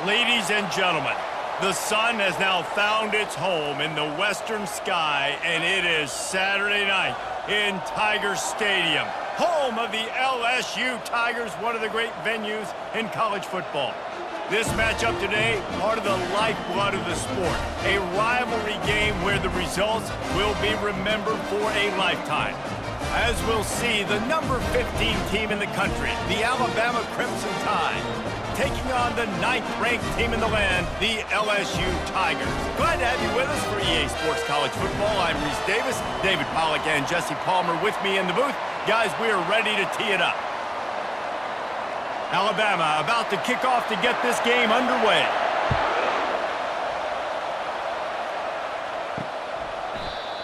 Ladies and gentlemen, the sun has now found its home in the western sky, and it is Saturday night in Tiger Stadium, home of the LSU Tigers, one of the great venues in college football. This matchup today, part of the lifeblood of the sport, a rivalry game where the results will be remembered for a lifetime. As we'll see, the number 15 team in the country, the Alabama Crimson Tide, taking on the 9th-ranked team in the land, the LSU Tigers. Glad to have you with us for EA Sports College Football. I'm Reese Davis, David Pollack and Jesse Palmer with me in the booth. Guys, we are ready to tee it up. Alabama about to kick off to get this game underway.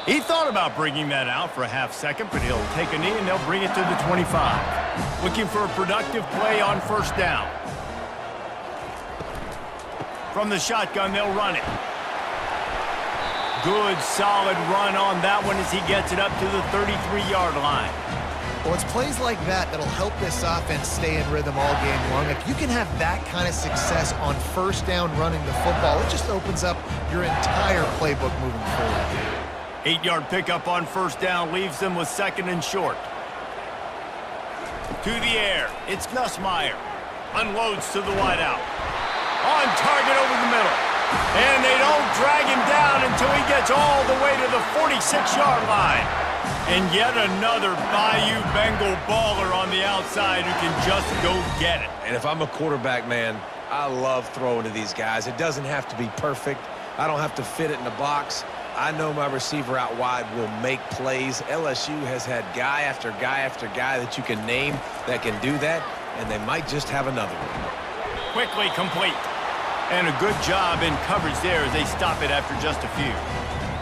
He thought about bringing that out for a half second, but he'll take a knee and they'll bring it to the 25. Looking for a productive play on first down. From the shotgun, they'll run it. Good, solid run on that one as he gets it up to the 33-yard line. Well, it's plays like that that'll help this offense stay in rhythm all game long. If you can have that kind of success on first down running the football, it just opens up your entire playbook moving forward. 8-yard pickup on first down leaves them with second and short. To the air, it's Nussmeier. Unloads to the wideout. On target over the middle. And they don't drag him down until he gets all the way to the 46-yard line. And yet another Bayou Bengal baller on the outside who can just go get it. And if I'm a quarterback, man, I love throwing to these guys. It doesn't have to be perfect. I don't have to fit it in the box. I know my receiver out wide will make plays. LSU has had guy after guy after guy that you can name that can do that, and they might just have another one. Quickly complete. And a good job in coverage there as they stop it after just a few.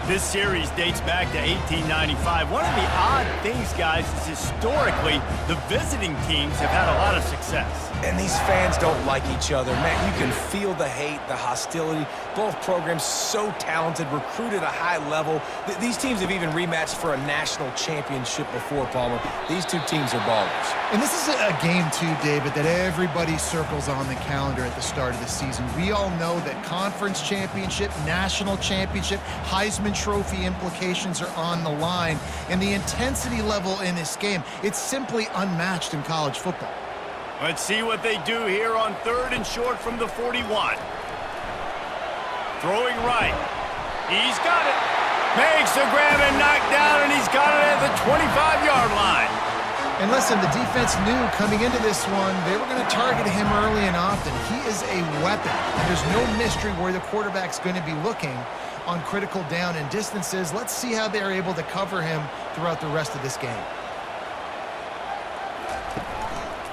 This series dates back to 1895. One of the odd things, guys, is historically the visiting teams have had a lot of success. And these fans don't like each other. Man, you can feel the hate, the hostility. Both programs so talented, recruited at a high level. These teams have even rematched for a national championship before, Palmer. These two teams are ballers. And this is a game, too, David, that everybody circles on the calendar at the start of the season. We all know that conference championship, national championship, Heisman Trophy implications are on the line. And the intensity level in this game, it's simply unmatched in college football. Let's see what they do here on third and short from the 41. Throwing right. He's got it. Makes the grab and knocked down, and he's got it at the 25-yard line. And listen, the defense knew coming into this one, they were going to target him early and often. He is a weapon, and there's no mystery where the quarterback's going to be looking on critical down and distances. Let's see how they're able to cover him throughout the rest of this game.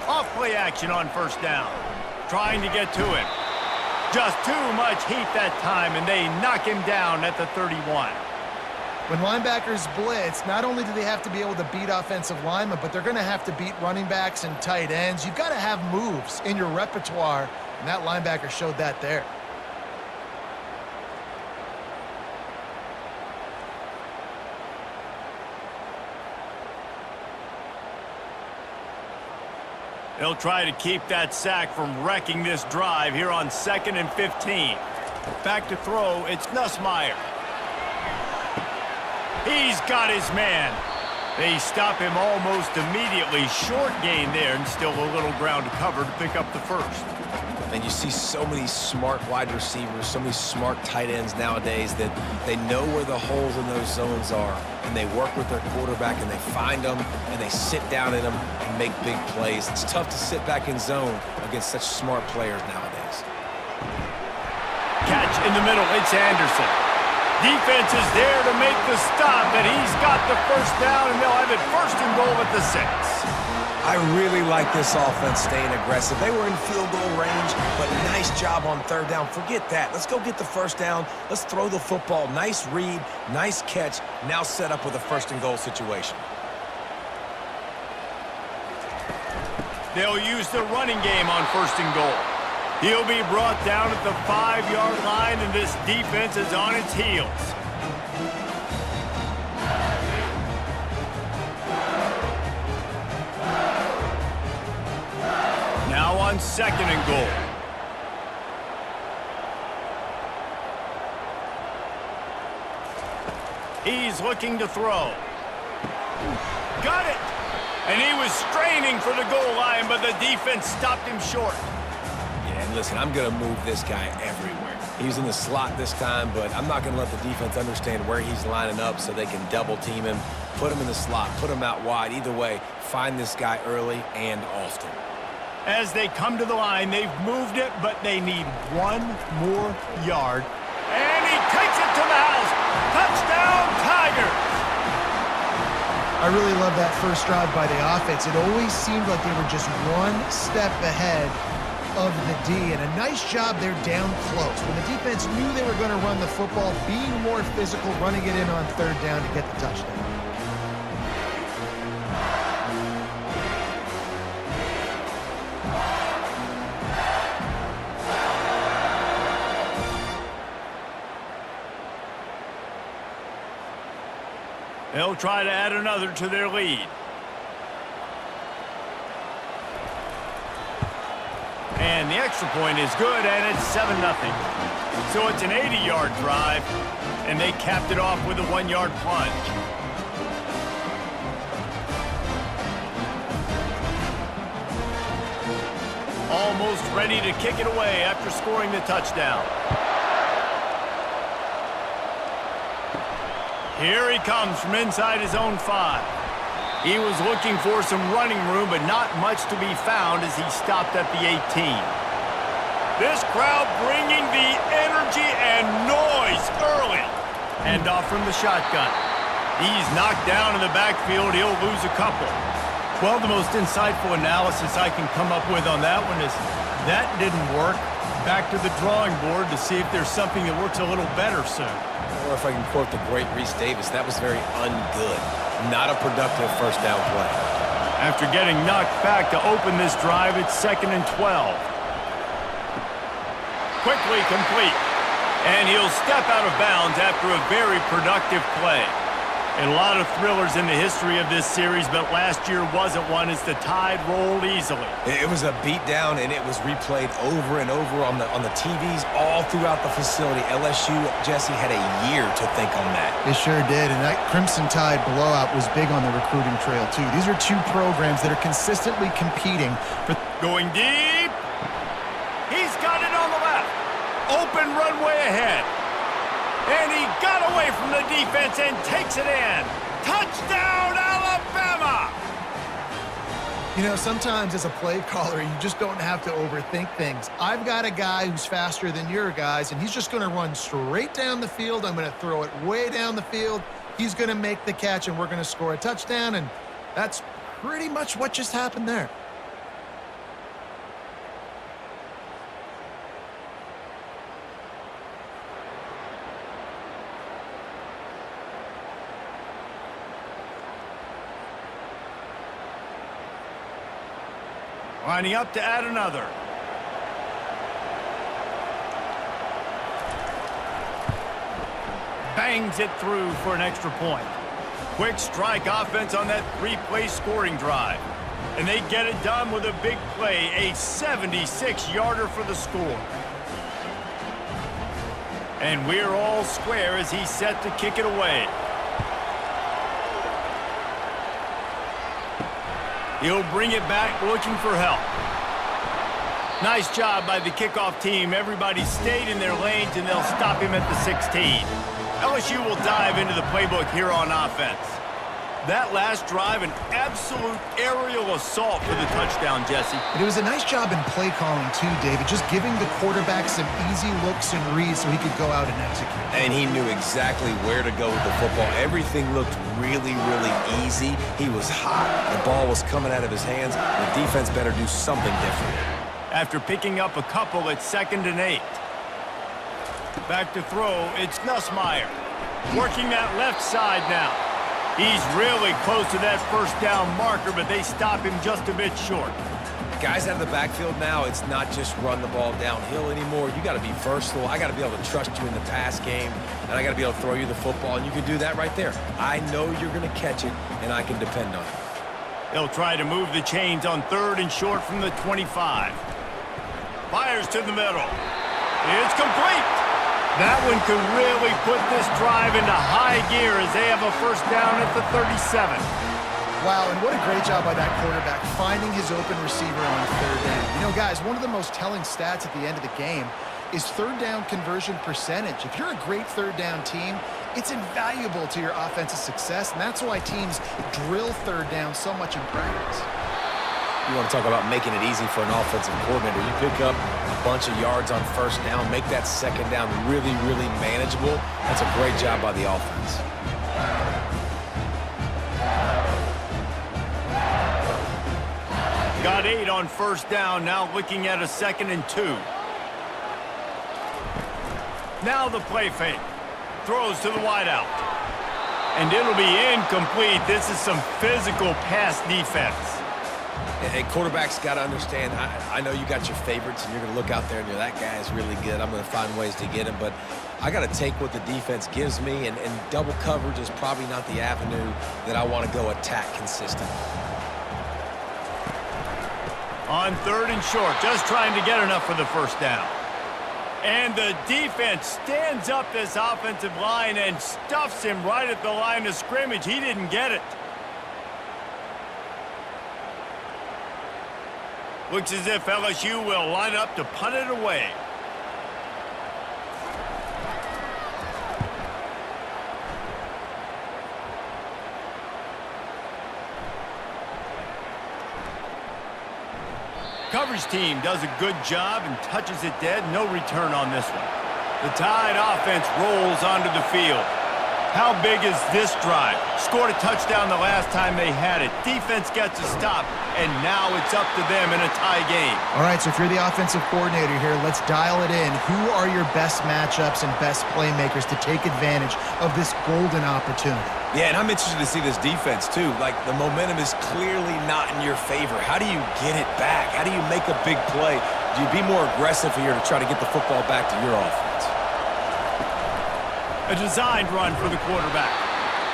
Off-play action on first down. Trying to get to him. Just too much heat that time, and they knock him down at the 31. When linebackers blitz, not only do they have to be able to beat offensive linemen, but they're going to have to beat running backs and tight ends. You've got to have moves in your repertoire, and that linebacker showed that there. They'll try to keep that sack from wrecking this drive here on 2nd and 15. Back to throw, it's Nussmeier. He's got his man. They stop him almost immediately. Short gain there and still a little ground to cover to pick up the first. And you see so many smart wide receivers, so many smart tight ends nowadays that they know where the holes in those zones are, and they work with their quarterback, and they find them, and they sit down in them and make big plays. It's tough to sit back in zone against such smart players nowadays. Catch in the middle, it's Anderson. Defense is there to make the stop, and he's got the first down, and they'll have it first and goal at the 6. I really like this offense staying aggressive. They were in field goal range, but nice job on third down. Forget that. Let's go get the first down. Let's throw the football. Nice read, nice catch. Now set up with a first and goal situation. They'll use the running game on first and goal. He'll be brought down at the 5-yard line, and this defense is on its heels. Now on 2nd and goal. He's looking to throw. Got it! And he was straining for the goal line, but the defense stopped him short. Yeah, and listen, I'm going to move this guy everywhere. He's in the slot this time, but I'm not going to let the defense understand where he's lining up so they can double team him, put him in the slot, put him out wide. Either way, find this guy early and often. As they come to the line, they've moved it, but they need one more yard. And he takes it to the house. Touchdown, Tigers! I really love that first drive by the offense. It always seemed like they were just one step ahead of the D, and a nice job there down close. When the defense knew they were going to run the football, being more physical, running it in on third down to get the touchdown. They'll try to add another to their lead. And the extra point is good, and it's 7-0. So it's an 80-yard drive, and they capped it off with a 1-yard plunge. Almost ready to kick it away after scoring the touchdown. Here he comes from inside his own 5. He was looking for some running room, but not much to be found as he stopped at the 18. This crowd bringing the energy and noise early. Hand off from the shotgun. He's knocked down in the backfield. He'll lose a couple. Well, the most insightful analysis I can come up with on that one is that didn't work. Back to the drawing board to see if there's something that works a little better soon. Or if I can quote the great Reese Davis, that was very ungood. Not a productive first down play. After getting knocked back to open this drive, it's 2nd and 12. Quickly complete. And he'll step out of bounds after a very productive play. And a lot of thrillers in the history of this series, but last year wasn't one as the Tide rolled easily. It was a beatdown, and it was replayed over and over on the TVs all throughout the facility. LSU, Jesse, had a year to think on that. They sure did, and that Crimson Tide blowout was big on the recruiting trail, too. These are two programs that are consistently competing for... Going deep. He's got it on the left. Open runway ahead. And he got away from the defense and takes it in. Touchdown, Alabama! You know, sometimes as a play caller, you just don't have to overthink things. I've got a guy who's faster than your guys, and he's just going to run straight down the field. I'm going to throw it way down the field. He's going to make the catch, and we're going to score a touchdown, and that's pretty much what just happened there. Lining up to add another. Bangs it through for an extra point. Quick strike offense on that 3-play scoring drive. And they get it done with a big play, a 76-yarder for the score. And we're all square as he's set to kick it away. He'll bring it back looking for help. Nice job by the kickoff team. Everybody stayed in their lanes, and they'll stop him at the 16. LSU will dive into the playbook here on offense. That last drive, an absolute aerial assault for the touchdown, Jesse. But it was a nice job in play calling, too, David, just giving the quarterback some easy looks and reads so he could go out and execute. And he knew exactly where to go with the football. Everything looked really, really easy. He was hot. The ball was coming out of his hands. The defense better do something different. After picking up a couple, it's 2nd and 8. Back to throw, it's Nussmeier. Working that left side now. He's really close to that first down marker, but they stop him just a bit short. Guys out of the backfield now, it's not just run the ball downhill anymore. You got to be versatile. I got to be able to trust you in the pass game, and I got to be able to throw you the football, and you can do that right there. I know you're going to catch it, and I can depend on it. They'll try to move the chains on 3rd and short from the 25. Fires to the middle. It's complete. That one could really put this drive into high gear as they have a first down at the 37. Wow, and what a great job by that quarterback finding his open receiver on third down. You know, guys, one of the most telling stats at the end of the game is third down conversion percentage. If you're a great third down team, it's invaluable to your offensive success, and that's why teams drill third down so much in practice. You want to talk about making it easy for an offensive coordinator. You pick up a bunch of yards on first down, make that second down really, really manageable. That's a great job by the offense. Got 8 on first down, now looking at a 2nd and 2. Now the play fake. Throws to the wideout. And it'll be incomplete. This is some physical pass defense. And quarterbacks got to understand, I know you got your favorites, and you're going to look out there and you're, that guy is really good. I'm going to find ways to get him. But I got to take what the defense gives me, and double coverage is probably not the avenue that I want to go attack consistently. On 3rd and short, just trying to get enough for the first down. And the defense stands up this offensive line and stuffs him right at the line of scrimmage. He didn't get it. Looks as if LSU will line up to punt it away. Coverage team does a good job and touches it dead. No return on this one. The Tide offense rolls onto the field. How big is this drive? Scored a touchdown the last time they had it. Defense gets a stop, and now it's up to them in a tie game. All right, so if you're the offensive coordinator here, let's dial it in. Who are your best matchups and best playmakers to take advantage of this golden opportunity? Yeah, and I'm interested to see this defense, too. Like, the momentum is clearly not in your favor. How do you get it back? How do you make a big play? Do you be more aggressive here to try to get the football back to your offense? A designed run for the quarterback.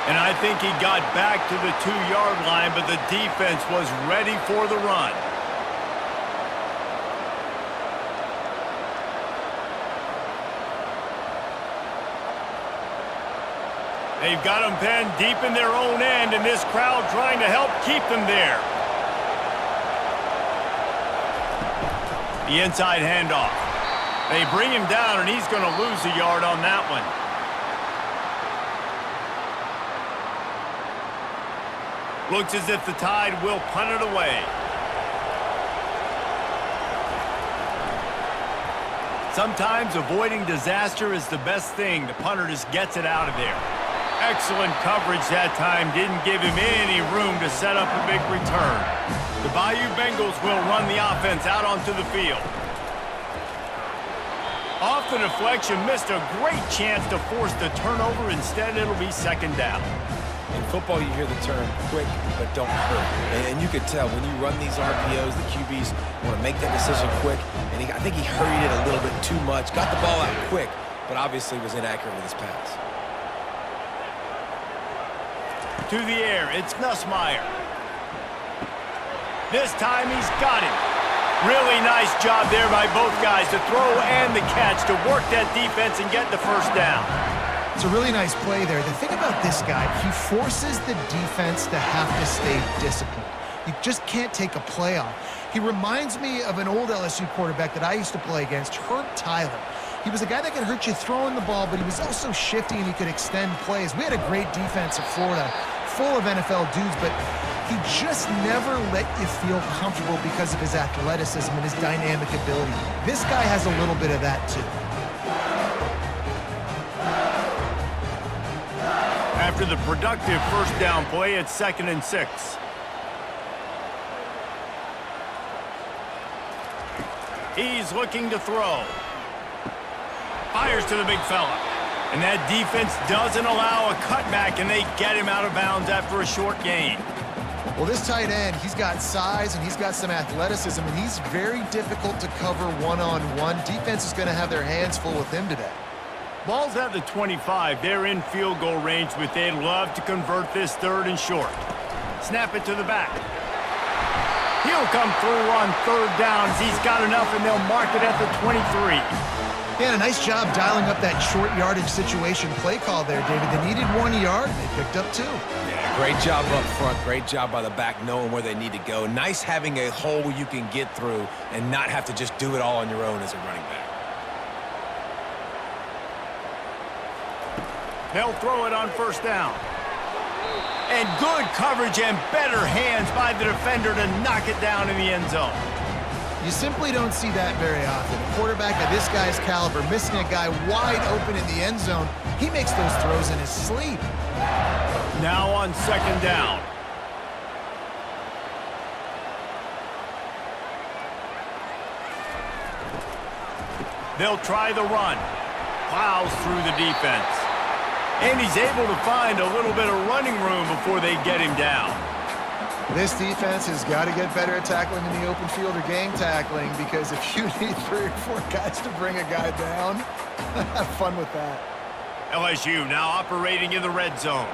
And I think he got back to the 2-yard line, but the defense was ready for the run. They've got them pinned deep in their own end, and this crowd trying to help keep them there. The inside handoff. They bring him down, and he's going to lose a yard on that one. Looks as if the Tide will punt it away. Sometimes avoiding disaster is the best thing. The punter just gets it out of there. Excellent coverage that time. Didn't give him any room to set up a big return. The Bayou Bengals will run the offense out onto the field. Off the deflection, missed a great chance to force the turnover. Instead, it'll be 2nd down. In football, you hear the term quick, but don't hurry. And you can tell when you run these RPOs, the QBs want to make that decision quick. And I think he hurried it a little bit too much. Got the ball out quick, but obviously was inaccurate with his pass. To the air, it's Nussmeier. This time he's got him. Really nice job there by both guys to throw and the catch to work that defense and get the first down. It's a really nice play there. The thing about this guy, he forces the defense to have to stay disciplined. You just can't take a play off. He reminds me of an old LSU quarterback that I used to play against, Herb Tyler. He was a guy that could hurt you throwing the ball, but he was also shifty and he could extend plays. We had a great defense at Florida, full of NFL dudes, but he just never let you feel comfortable because of his athleticism and his dynamic ability. This guy has a little bit of that too. After the productive first down play, it's 2nd and 6. He's looking to throw. Fires to the big fella. And that defense doesn't allow a cutback, and they get him out of bounds after a short gain. Well, this tight end, he's got size and he's got some athleticism, and he's very difficult to cover one-on-one. Defense is going to have their hands full with him today. Ball's at the 25. They're in field goal range, but they'd love to convert this 3rd and short. Snap it to the back. He'll come through on 3rd down as he's got enough, and they'll mark it at the 23. Yeah, a nice job dialing up that short yardage situation play call there, David. They needed 1 yard, and they picked up 2. Yeah, great job up front. Great job by the back knowing where they need to go. Nice having a hole you can get through and not have to just do it all on your own as a running back. They'll throw it on first down. And good coverage and better hands by the defender to knock it down in the end zone. You simply don't see that very often. A quarterback of this guy's caliber missing a guy wide open in the end zone. He makes those throws in his sleep. Now on second down. They'll try the run. Plows through the defense. And he's able to find a little bit of running room before they get him down. This defense has got to get better at tackling in the open field or game tackling, because if you need 3 or 4 guys to bring a guy down, have fun with that. LSU now operating in the red zone.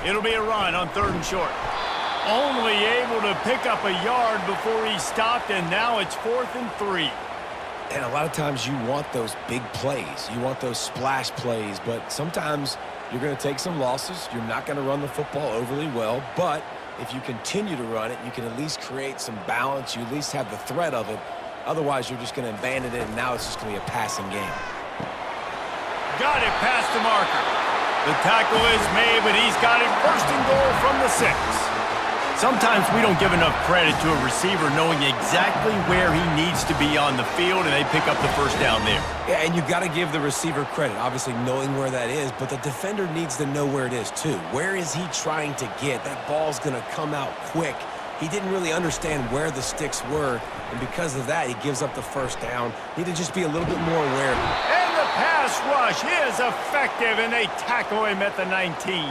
It'll be a run on 3rd and short. Only able to pick up a yard before he stopped, and now it's 4th and 3. And a lot of times you want those big plays. You want those splash plays, but sometimes you're going to take some losses. You're not going to run the football overly well, but if you continue to run it, you can at least create some balance. You at least have the threat of it. Otherwise, you're just going to abandon it, and now it's just going to be a passing game. Got it past the marker. The tackle is made, but he's got it 1st and goal from the 6. Sometimes we don't give enough credit to a receiver knowing exactly where he needs to be on the field, and they pick up the 1st down there. Yeah, and you've got to give the receiver credit, obviously knowing where that is, but the defender needs to know where it is too. Where is he trying to get? That ball's going to come out quick. He didn't really understand where the sticks were, and because of that, he gives up the 1st down. Need to just be a little bit more aware. And the pass rush is effective, and they tackle him at the 19.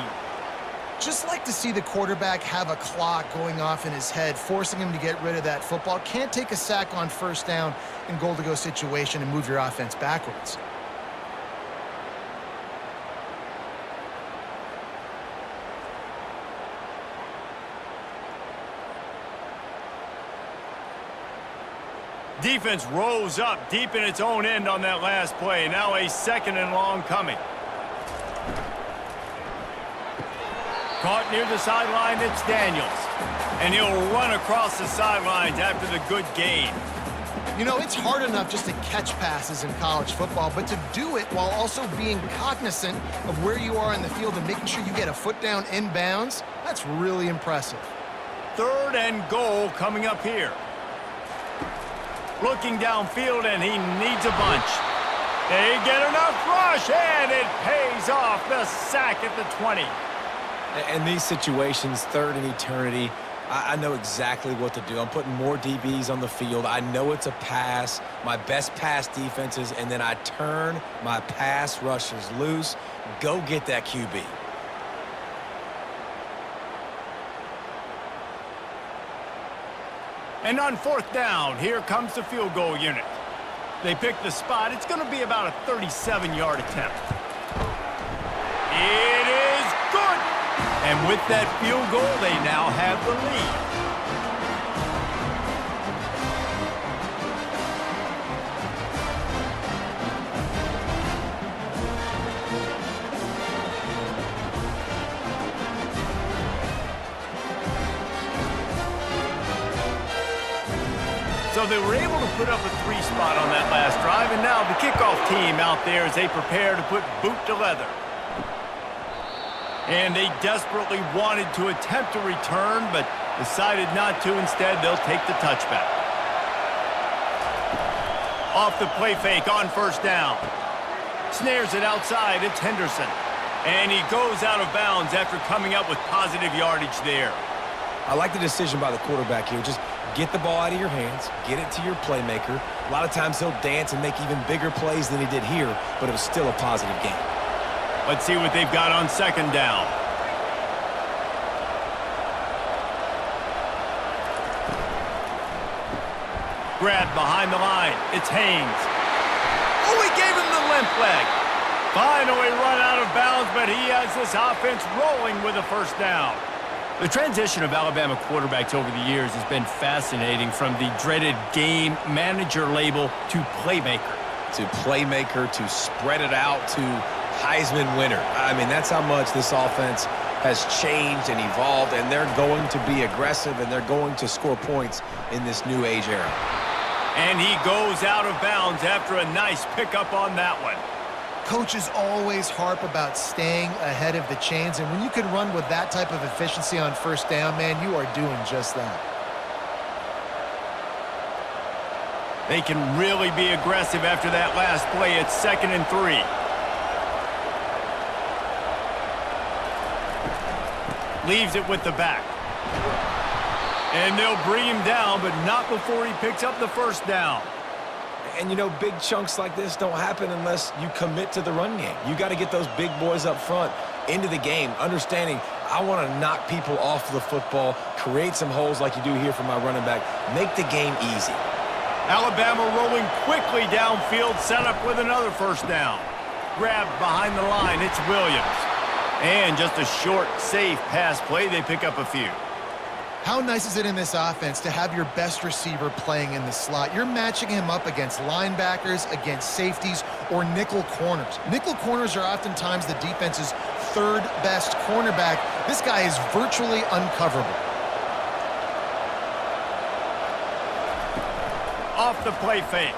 Just like to see the quarterback have a clock going off in his head, forcing him to get rid of that football. Can't take a sack on 1st down in goal-to-go situation and move your offense backwards. Defense rose up deep in its own end on that last play. Now a 2nd and long coming. Caught near the sideline, it's Daniels. And he'll run across the sidelines after the good gain. You know, it's hard enough just to catch passes in college football, but to do it while also being cognizant of where you are in the field and making sure you get a foot down inbounds, that's really impressive. 3rd and goal coming up here. Looking downfield, and he needs a bunch. They get enough rush, and it pays off. The sack at the 20. In these situations, 3rd and eternity, I know exactly what to do. I'm putting more DBs on the field. I know it's a pass, my best pass defenses, and then I turn my pass rushers loose. Go get that QB. And on 4th down, here comes the field goal unit. They pick the spot. It's going to be about a 37-yard attempt. It is good. And with that field goal, they now have the lead. So they were able to put up a 3 spot on that last drive, and now the kickoff team out there as they prepare to put boot to leather. And they desperately wanted to attempt a return, but decided not to. Instead, they'll take the touchback. Off the play fake on 1st down. Snares it outside. It's Henderson. And he goes out of bounds after coming up with positive yardage there. I like the decision by the quarterback here. Just get the ball out of your hands, get it to your playmaker. A lot of times he'll dance and make even bigger plays than he did here, but it was still a positive game. Let's see what they've got on 2nd down. Grabbed behind the line. It's Haynes. Oh, he gave him the limp leg. Finally run out of bounds, but he has this offense rolling with a 1st down. The transition of Alabama quarterbacks over the years has been fascinating, from the dreaded game manager label to playmaker. To playmaker, to spread it out, to Heisman winner. I mean, that's how much this offense has changed and evolved, and they're going to be aggressive, and they're going to score points in this new age era. And he goes out of bounds after a nice pickup on that one. Coaches always harp about staying ahead of the chains, and when you can run with that type of efficiency on first down, man, you are doing just that. They can really be aggressive after that last play. It's 2nd and 3. Leaves it with the back. And they'll bring him down, but not before he picks up the first down. And, you know, big chunks like this don't happen unless you commit to the run game. You got to get those big boys up front into the game, understanding I want to knock people off the football, create some holes like you do here for my running back, make the game easy. Alabama rolling quickly downfield, set up with another first down. Grabbed behind the line, it's Williams. And just a short, safe pass play, they pick up a few. How nice is it in this offense to have your best receiver playing in the slot? You're matching him up against linebackers, against safeties, or nickel corners. Nickel corners are oftentimes the defense's third best cornerback. This guy is virtually uncoverable. Off the play fake.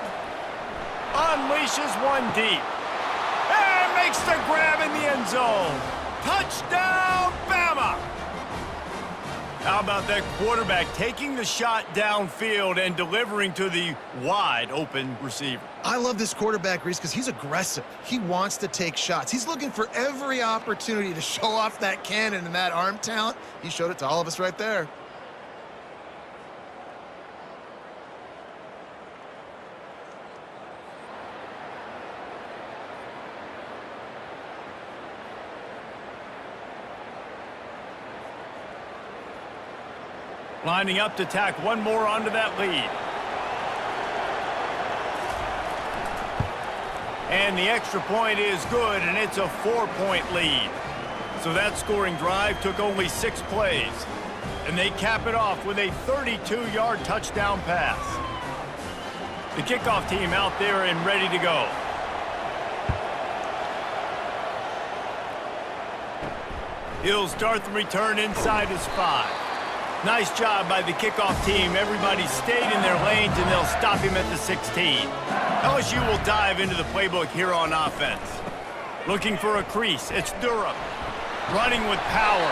Unleashes one deep. And makes the grab in the end zone. Touchdown, Bama! How about that quarterback taking the shot downfield and delivering to the wide-open receiver? I love this quarterback, Reese, because he's aggressive. He wants to take shots. He's looking for every opportunity to show off that cannon and that arm talent. He showed it to all of us right there. Lining up to tack one more onto that lead. And the extra point is good, and it's a 4-point lead. So that scoring drive took only 6 plays. And they cap it off with a 32-yard touchdown pass. The kickoff team out there and ready to go. He'll start the return inside his 5. Nice job by the kickoff team. Everybody stayed in their lanes, and they'll stop him at the 16. LSU will dive into the playbook here on offense. Looking for a crease. It's Durham. Running with power.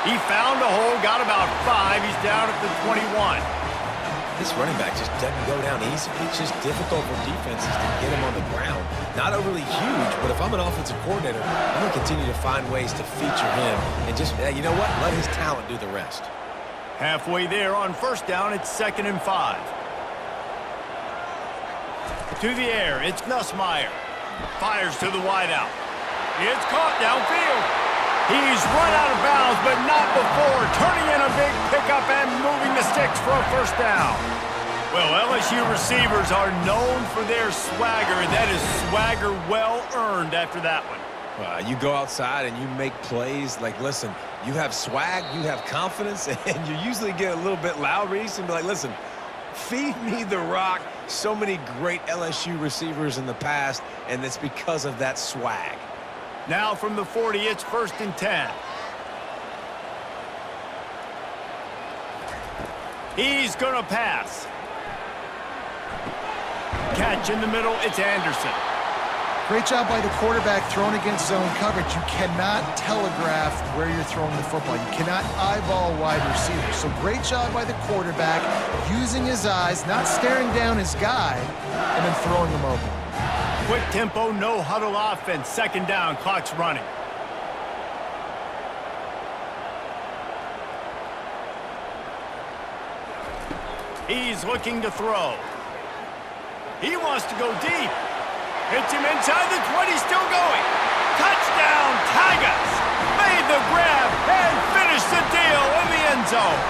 He found a hole, got about 5. He's down at the 21. This running back just doesn't go down easy. It's just difficult for defenses to get him on the ground. Not overly huge, but if I'm an offensive coordinator, I'm going to continue to find ways to feature him and just, you know what, let his talent do the rest. Halfway there on first down, it's 2nd and 5. To the air, it's Nussmeier. Fires to the wideout. It's caught downfield. He's run out of bounds, but not before turning in a big pickup and moving the sticks for a first down. Well, LSU receivers are known for their swagger, and that is swagger well earned after that one. You go outside and you make plays. Like, listen, you have swag, you have confidence, and you usually get a little bit loud, Reese, and be like, listen, feed me the rock. So many great LSU receivers in the past, and it's because of that swag. Now from the 40, it's 1st and 10. He's going to pass. Catch in the middle, it's Anderson. Great job by the quarterback throwing against zone coverage. You cannot telegraph where you're throwing the football. You cannot eyeball wide receivers. So great job by the quarterback using his eyes, not staring down his guy, and then throwing him open. Quick tempo, no huddle offense. 2nd down, clock's running. He's looking to throw. He wants to go deep. Hits him inside the 20, still going. Touchdown, Tigers! Made the grab and finished the deal in the end zone.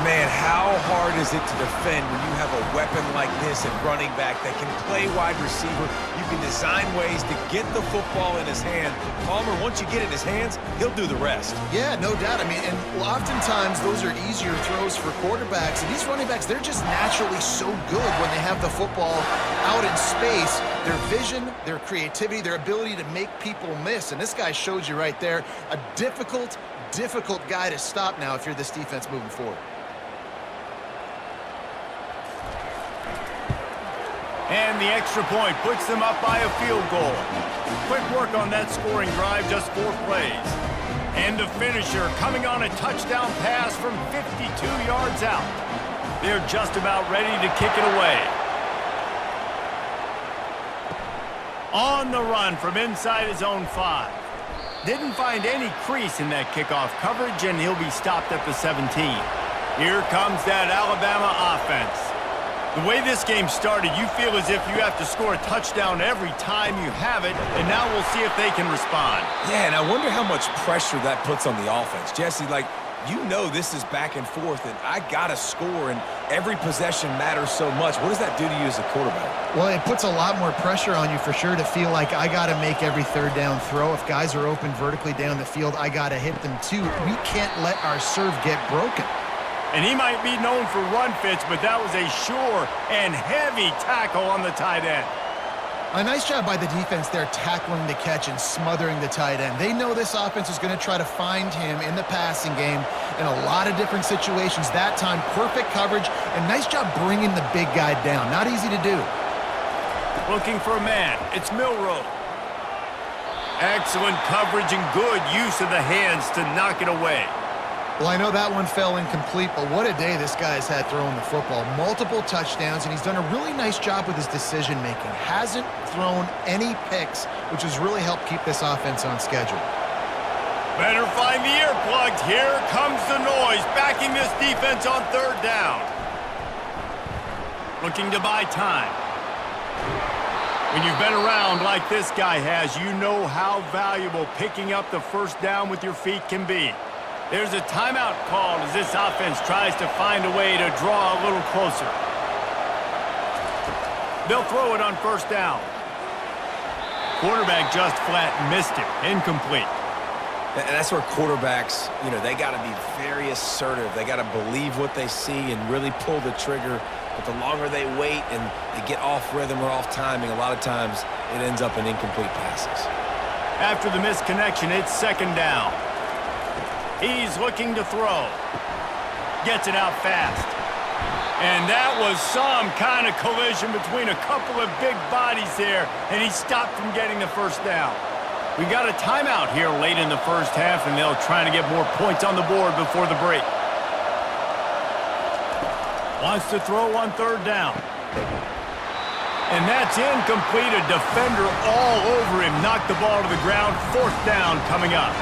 Man, how hard is it to defend when you have a weapon like this at running back that can play wide receiver? You can design ways to get the football in his hand. Palmer, once you get it in his hands, he'll do the rest. Yeah, no doubt. I mean, and oftentimes those are easier throws for quarterbacks. And these running backs, they're just naturally so good when they have the football out in space. Their vision, their creativity, their ability to make people miss. And this guy showed you right there, a difficult guy to stop now if you're this defense moving forward. And the extra point puts them up by a field goal. Quick work on that scoring drive, just 4 plays. And the finisher coming on a touchdown pass from 52 yards out. They're just about ready to kick it away. On the run from inside his own 5. Didn't find any crease in that kickoff coverage, and he'll be stopped at the 17. Here comes that Alabama offense. The way this game started, you feel as if you have to score a touchdown every time you have it, and now we'll see if they can respond. Yeah, and I wonder how much pressure that puts on the offense. Jesse, like, you know this is back and forth, and I got to score, and every possession matters so much. What does that do to you as a quarterback? Well, it puts a lot more pressure on you for sure to feel like I got to make every third down throw. If guys are open vertically down the field, I got to hit them too. We can't let our serve get broken. And he might be known for run fits, but that was a sure and heavy tackle on the tight end. A nice job by the defense there tackling the catch and smothering the tight end. They know this offense is going to try to find him in the passing game in a lot of different situations. That time, perfect coverage, and nice job bringing the big guy down. Not easy to do. Looking for a man. It's Milroe. Excellent coverage and good use of the hands to knock it away. Well, I know that one fell incomplete, but what a day this guy has had throwing the football. Multiple touchdowns, and he's done a really nice job with his decision-making. Hasn't thrown any picks, which has really helped keep this offense on schedule. Better find the earplugs. Here comes the noise, backing this defense on 3rd down. Looking to buy time. When you've been around like this guy has, you know how valuable picking up the 1st down with your feet can be. There's a timeout called as this offense tries to find a way to draw a little closer. They'll throw it on 1st down. Quarterback just flat missed it. Incomplete. And that's where quarterbacks, you know, they got to be very assertive. They got to believe what they see and really pull the trigger. But the longer they wait and they get off rhythm or off timing, a lot of times it ends up in incomplete passes. After the misconnection, it's 2nd down. He's looking to throw. Gets it out fast. And that was some kind of collision between a couple of big bodies there, and he stopped from getting the 1st down. We got a timeout here late in the 1st half, and they'll try to get more points on the board before the break. Wants to throw on 3rd down. And that's incomplete. A defender all over him. Knocked the ball to the ground. 4th down coming up.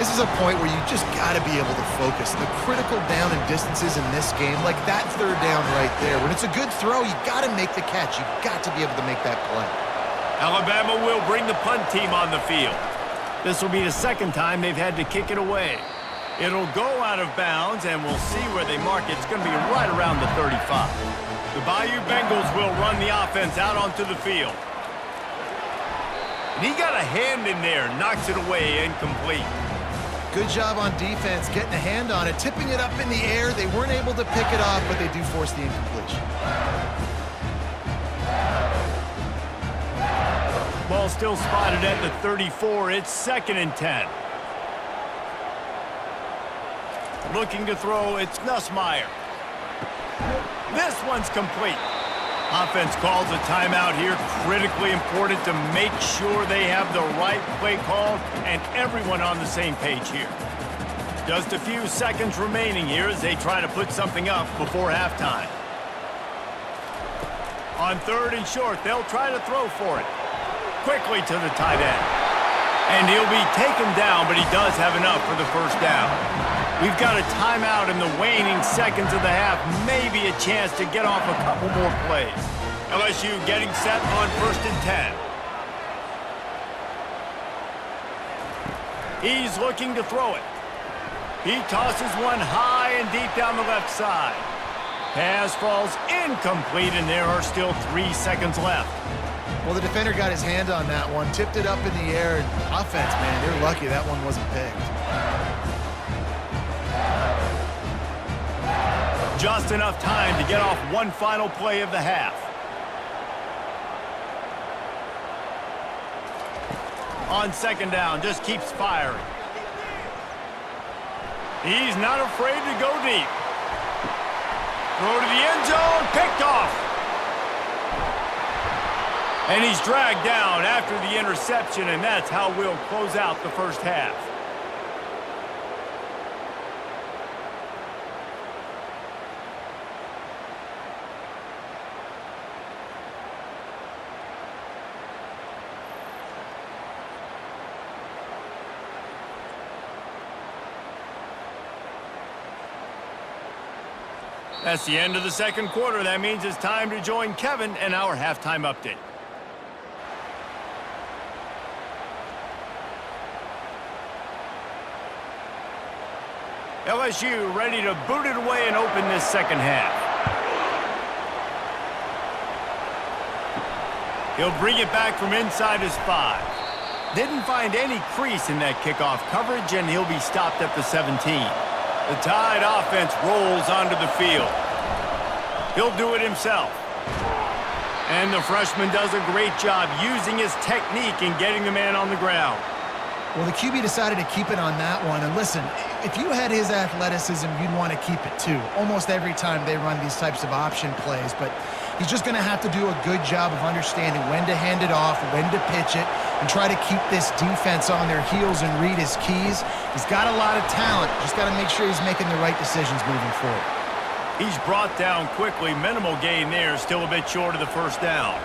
This is a point where you just got to be able to focus. The critical down and distances in this game, like that 3rd down right there. When it's a good throw, you got to make the catch. You've got to be able to make that play. Alabama will bring the punt team on the field. This will be the 2nd time they've had to kick it away. It'll go out of bounds, and we'll see where they mark it. It's going to be right around the 35. The Bayou Bengals will run the offense out onto the field. And he got a hand in there, knocks it away, incomplete. Good job on defense, getting a hand on it, tipping it up in the air. They weren't able to pick it off, but they do force the incompletion. Ball still spotted at the 34. It's 2nd and 10. Looking to throw, it's Nussmeier. This one's complete. Offense calls a timeout here. Critically important to make sure they have the right play call and everyone on the same page here. Just a few seconds remaining here as they try to put something up before halftime. On 3rd and short, they'll try to throw for it. Quickly to the tight end. And he'll be taken down, but he does have enough for the 1st down. We've got a timeout in the waning seconds of the half. Maybe a chance to get off a couple more plays. LSU getting set on 1st and 10. He's looking to throw it. He tosses one high and deep down the left side. Pass falls incomplete, and there are still 3 seconds left. Well, the defender got his hand on that one, tipped it up in the air. Offense, man, they're lucky that one wasn't picked. Just enough time to get off one final play of the half. On second down, just keeps firing. He's not afraid to go deep. Throw to the end zone, picked off. And he's dragged down after the interception, and that's how we'll close out the first half. That's the end of the second quarter. That means it's time to join Kevin and our halftime update. LSU ready to boot it away and open this second half. He'll bring it back from inside his 5. Didn't find any crease in that kickoff coverage, and he'll be stopped at the 17. The Tide offense rolls onto the field. He'll do it himself. And the freshman does a great job using his technique and getting the man on the ground. Well, the QB decided to keep it on that one. And listen, if you had his athleticism, you'd want to keep it too. Almost every time they run these types of option plays. But he's just going to have to do a good job of understanding when to hand it off, when to pitch it, and try to keep this defense on their heels and read his keys. He's got a lot of talent. Just got to make sure he's making the right decisions moving forward. He's brought down quickly. Minimal gain there. Still a bit short of the first down.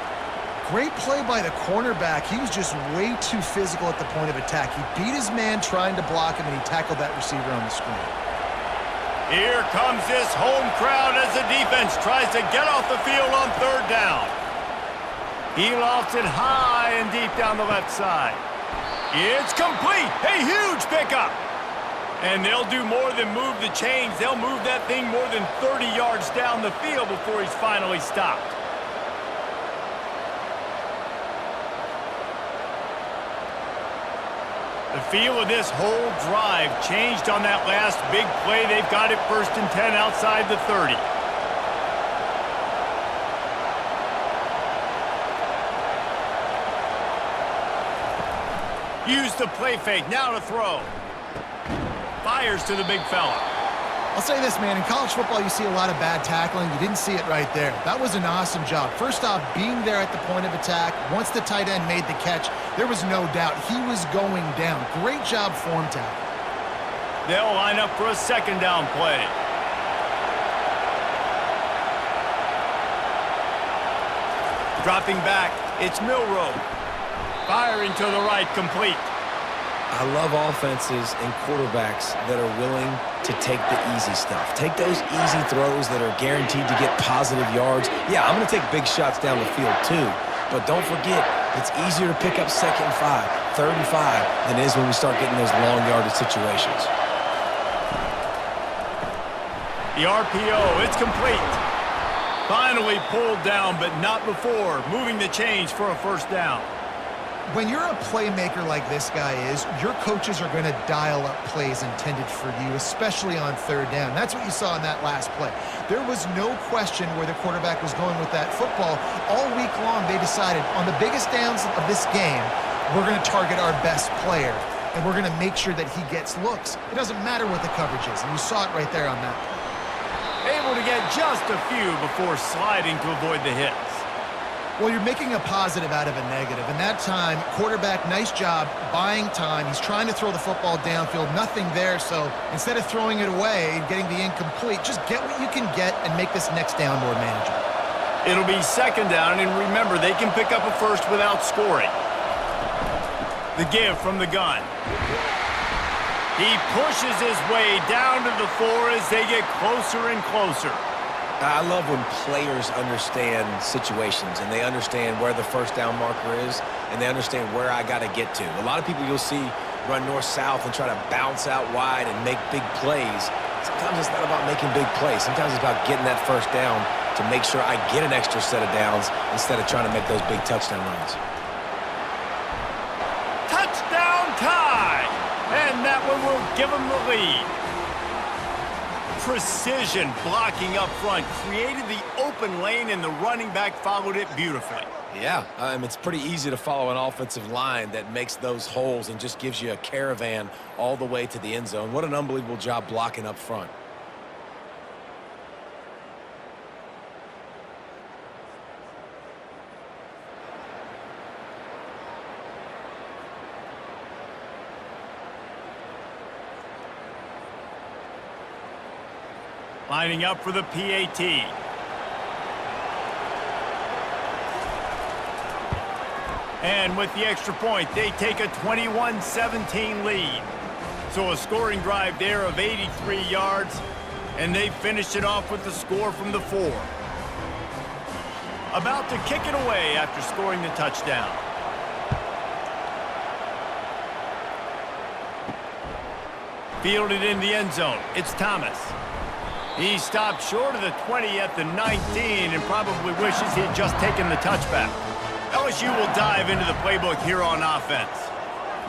Great play by the cornerback. He was just way too physical at the point of attack. He beat his man trying to block him, and he tackled that receiver on the screen. Here comes this home crowd as the defense tries to get off the field on third down. He lofts it high and deep down the left side. It's complete. A huge pickup. And they'll do more than move the chains. They'll move that thing more than 30 yards down the field before he's finally stopped. The feel of this whole drive changed on that last big play. They've got it 1st and 10 outside the 30. Use the play fake, now to throw. Fires to the big fella. I'll say this, man, in college football you see a lot of bad tackling. You didn't see it right there. That was an awesome job. First off, being there at the point of attack. Once the tight end made the catch, there was no doubt he was going down. Great job form tackle. They'll line up for a second down play. Dropping back, it's Milroe. Firing to the right, complete. I love offenses and quarterbacks that are willing to take the easy stuff. Take those easy throws that are guaranteed to get positive yards. Yeah, I'm going to take big shots down the field too. But don't forget, it's easier to pick up 2nd and 5, 3rd and 5 than it is when we start getting those long yardage situations. The RPO, it's complete. Finally pulled down, but not before moving the chains for a first down. When you're a playmaker like this guy is, your coaches are going to dial up plays intended for you, especially on third down. That's what you saw in that last play. There was no question where the quarterback was going with that football. All week long, they decided on the biggest downs of this game, we're going to target our best player, and we're going to make sure that he gets looks. It doesn't matter what the coverage is, and you saw it right there on that play. Able to get just a few before sliding to avoid the hits. Well, you're making a positive out of a negative. And that time, quarterback, nice job buying time. He's trying to throw the football downfield. Nothing there. So instead of throwing it away and getting the incomplete, just get what you can get and make this next down more manageable. It'll be second down, and remember, they can pick up a first without scoring. The give from the gun. He pushes his way down to the 4 as they get closer and closer. I love when players understand situations and they understand where the first down marker is and they understand where I got to get to. A lot of people you'll see run north-south and try to bounce out wide and make big plays. Sometimes it's not about making big plays. Sometimes it's about getting that first down to make sure I get an extra set of downs instead of trying to make those big touchdown runs. Touchdown tie! And that one will give them the lead. Precision blocking up front created the open lane, and the running back followed it beautifully. Yeah, it's pretty easy to follow an offensive line that makes those holes and just gives you a caravan all the way to the end zone. What an unbelievable job blocking up front. Lining up for the PAT. And with the extra point, they take a 21-17 lead. So a scoring drive there of 83 yards, and they finished it off with the score from the 4. About to kick it away after scoring the touchdown. Fielded in the end zone. It's Thomas. He stopped short of the 20 at the 19 and probably wishes he had just taken the touchback. LSU will dive into the playbook here on offense.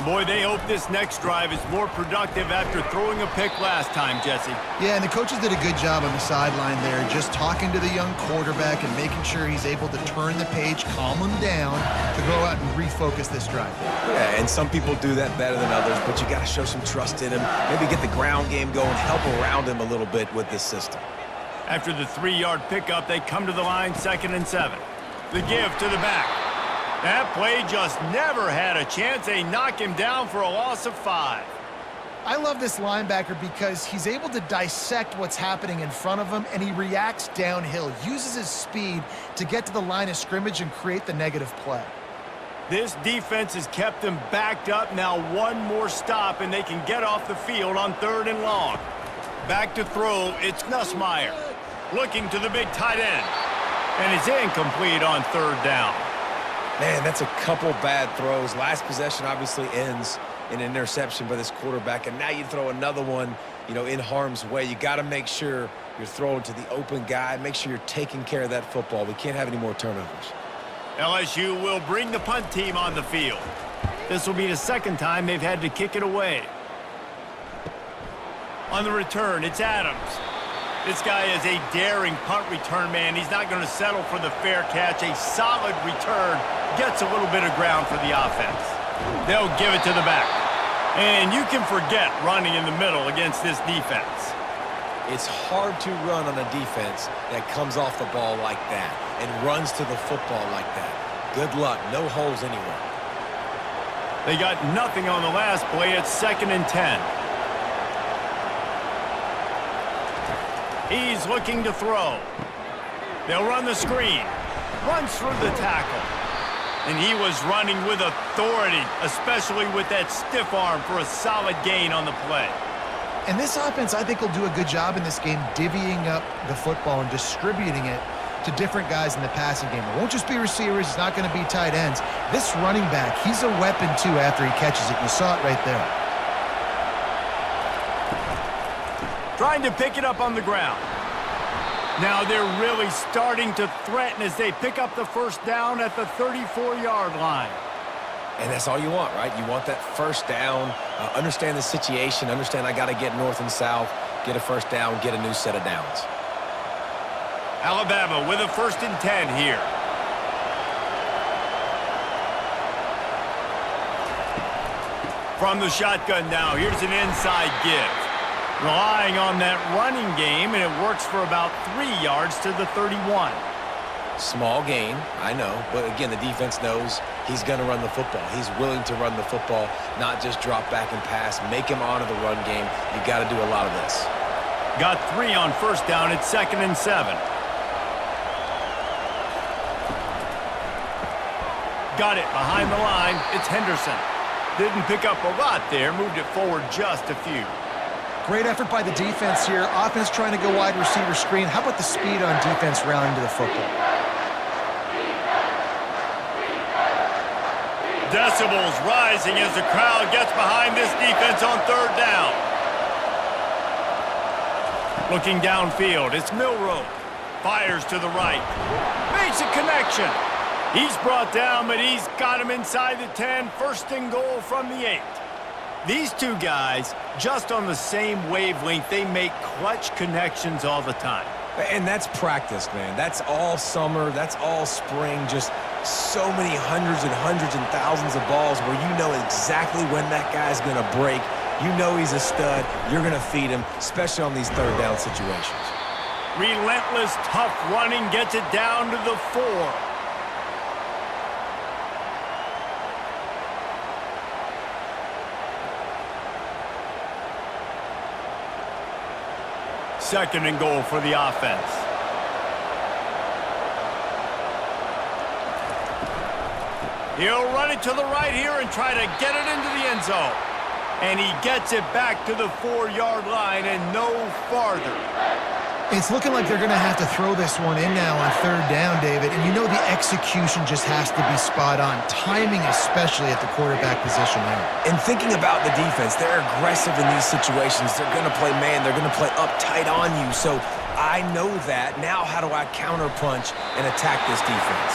Boy, they hope this next drive is more productive after throwing a pick last time, Jesse. Yeah, and the coaches did a good job on the sideline there, just talking to the young quarterback and making sure he's able to turn the page, calm him down, to go out and refocus this drive. Yeah, and some people do that better than others, but you got to show some trust in him, maybe get the ground game going, help around him a little bit with this system. After the 3-yard pickup, they come to the line, 2nd and 7. The give to the back. That play just never had a chance. They knock him down for a loss of 5. I love this linebacker because he's able to dissect what's happening in front of him, and he reacts downhill, uses his speed to get to the line of scrimmage and create the negative play. This defense has kept them backed up. Now one more stop, and they can get off the field on 3rd and long. Back to throw, it's Nussmeier. Looking to the big tight end. And it's incomplete on 3rd down. Man, that's a couple bad throws. Last possession obviously ends in an interception by this quarterback, and now you throw another one, in harm's way. You got to make sure you're throwing to the open guy. Make sure you're taking care of that football. We can't have any more turnovers. LSU will bring the punt team on the field. This will be the 2nd time they've had to kick it away. On the return, it's Adams. This guy is a daring punt return man. He's not going to settle for the fair catch. A solid return gets a little bit of ground for the offense. They'll give it to the back. And you can forget running in the middle against this defense. It's hard to run on a defense that comes off the ball like that and runs to the football like that. Good luck. No holes anywhere. They got nothing on the last play. It's 2nd and 10. He's looking to throw. They'll run the screen. Runs through the tackle. And he was running with authority, especially with that stiff arm for a solid gain on the play. And this offense, I think, will do a good job in this game divvying up the football and distributing it to different guys in the passing game. It won't just be receivers. It's not going to be tight ends. This running back, he's a weapon, too, after he catches it. You saw it right there. Trying to pick it up on the ground. Now they're really starting to threaten as they pick up the 1st down at the 34-yard line. And that's all you want, right? You want that 1st down, understand the situation, understand I got to get north and south, get a 1st down, get a new set of downs. Alabama with a 1st and 10 here. From the shotgun now, here's an inside give. Relying on that running game, and it works for about 3 yards to the 31. Small gain, I know, but again, the defense knows he's going to run the football. He's willing to run the football, not just drop back and pass, make him honor the run game. You got to do a lot of this. Got 3 on 1st down. It's 2nd and 7. Got it behind the line. It's Henderson. Didn't pick up a lot there, moved it forward just a few. Great effort by the defense here. Offense trying to go wide receiver screen. How about the speed on defense rallying to the football? decibels rising as the crowd gets behind this defense on third down. Looking downfield, it's Milroe. Fires to the right. Makes a connection. He's brought down, but he's got him inside the 10. First and goal from the 8. These two guys, just on the same wavelength, they make clutch connections all the time. And that's practice, man. That's all summer. That's all spring. Just so many hundreds and thousands of balls where you know exactly when that guy's going to break. You know he's a stud. You're going to feed him, especially on these third down situations. Relentless, tough running gets it down to the 4. Second and goal for the offense. He'll run it to the right here and try to get it into the end zone. And he gets it back to the 4-yard line and no farther. It's looking like they're going to have to throw this one in now on third down, David. And you know the execution just has to be spot on. Timing especially at the quarterback position there. And thinking about the defense, they're aggressive in these situations. They're going to play man. They're going to play up tight on you. So I know that. Now how do I counterpunch and attack this defense?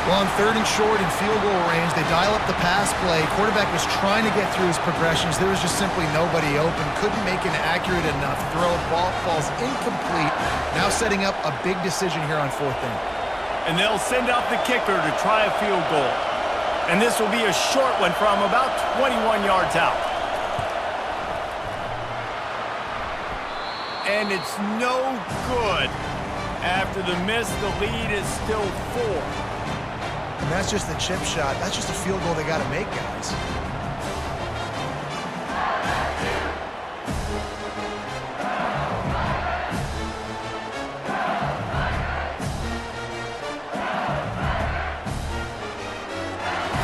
Well, on third and short in field goal range, they dial up the pass play. Quarterback was trying to get through his progressions. There was just simply nobody open. Couldn't make an accurate enough throw. Ball falls incomplete. Now setting up a big decision here on fourth down. And they'll send out the kicker to try a field goal. And this will be a short one from about 21 yards out. And it's no good. After the miss, the lead is still 4. And that's just the chip shot. That's just a field goal they got to make, guys.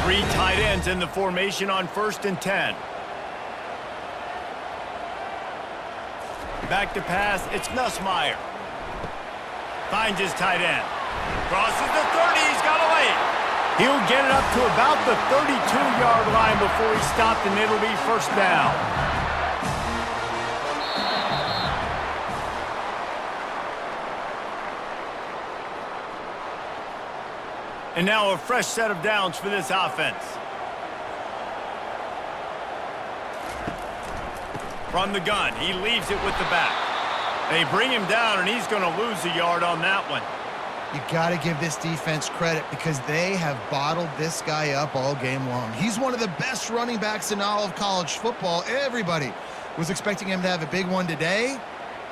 Three tight ends in the formation on 1st and 10. Back to pass, it's Nussmeier. Finds his tight end. Crosses the 30, he's got away. He'll get it up to about the 32-yard line before he stopped, and it'll be first down. And now a fresh set of downs for this offense. From the gun, he leaves it with the back. They bring him down, and he's going to lose a yard on that one. You got to give this defense credit because they have bottled this guy up all game long. He's one of the best running backs in all of college football. Everybody was expecting him to have a big one today.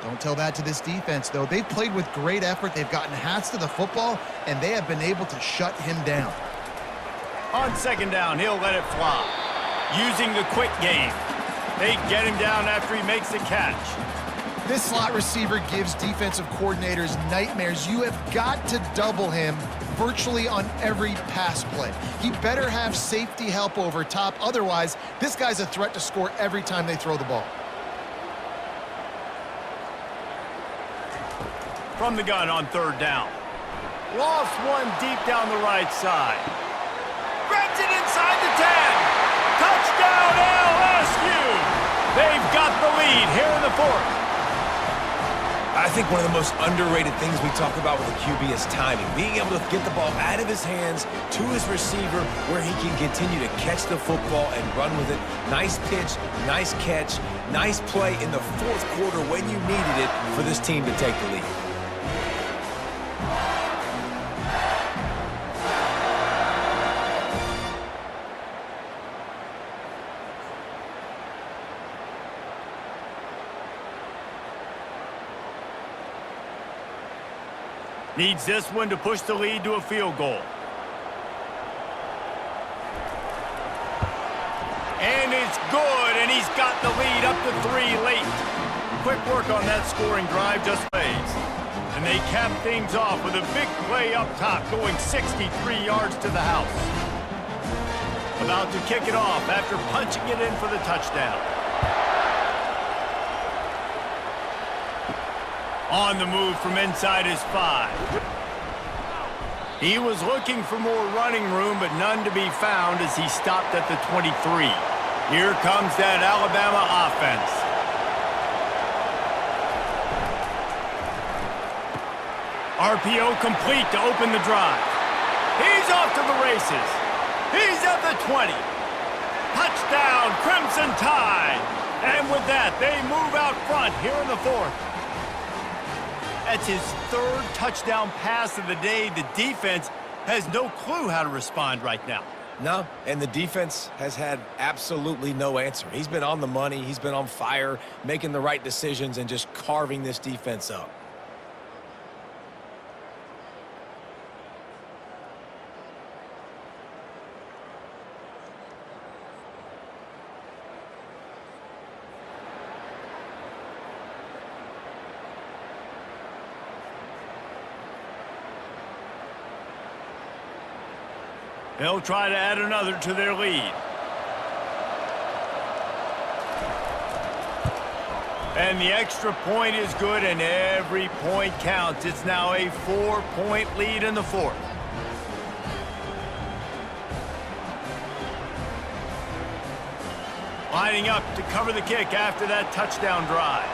Don't tell that to this defense, though. They've played with great effort. They've gotten hats to the football, and they have been able to shut him down. On second down, he'll let it fly. Using the quick game. They get him down after he makes the catch. This slot receiver gives defensive coordinators nightmares. You have got to double him virtually on every pass play. He better have safety help over top. Otherwise, this guy's a threat to score every time they throw the ball. From the gun on third down. Lost one deep down the right side. Grabs it inside the 10. Touchdown LSU. They've got the lead here in the 4th. I think one of the most underrated things we talk about with a QB is timing. Being able to get the ball out of his hands to his receiver where he can continue to catch the football and run with it. Nice pitch, nice catch, nice play in the 4th quarter when you needed it for this team to take the lead. Needs this one to push the lead to a field goal. And it's good, and he's got the lead up to 3 late. Quick work on that scoring drive just plays. And they cap things off with a big play up top, going 63 yards to the house. About to kick it off after punching it in for the touchdown. On the move from inside his 5. He was looking for more running room, but none to be found as he stopped at the 23. Here comes that Alabama offense. RPO complete to open the drive. He's off to the races. He's at the 20. Touchdown, Crimson Tide. And with that, they move out front here in the fourth. That's his third touchdown pass of the day. The defense has no clue how to respond right now. No, and the defense has had absolutely no answer. He's been on the money. He's been on fire, making the right decisions and just carving this defense up. They'll try to add another to their lead. And the extra point is good, and every point counts. It's now a 4-point lead in the fourth. Lining up to cover the kick after that touchdown drive.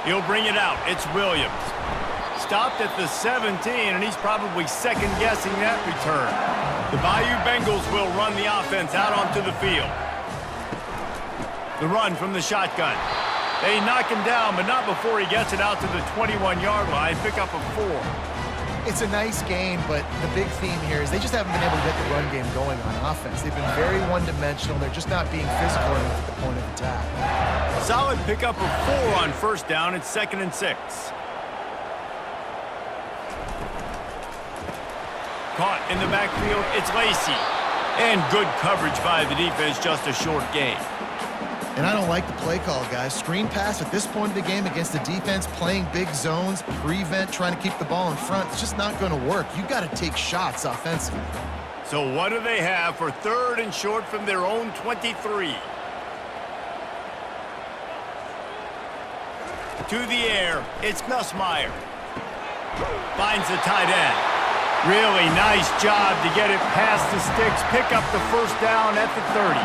He'll bring it out. It's Williams. Stopped at the 17, and he's probably second-guessing that return. The Bayou Bengals will run the offense out onto the field. The run from the shotgun. They knock him down, but not before he gets it out to the 21-yard line. Pick up a 4. It's a nice game, but the big theme here is they just haven't been able to get the run game going on offense. They've been very one-dimensional. They're just not being physical enough at the point of attack. Solid pickup of 4 on first down. It's 2nd and 6. Caught in the backfield, it's Lacey. And good coverage by the defense, just a short gain. And I don't like the play call, guys. Screen pass at this point of the game against the defense, playing big zones, prevent, trying to keep the ball in front. It's just not going to work. You got to take shots offensively. So what do they have for 3rd and short from their own 23? To the air, it's Nussmeier. Finds the tight end. Really nice job to get it past the sticks, pick up the first down at the 30.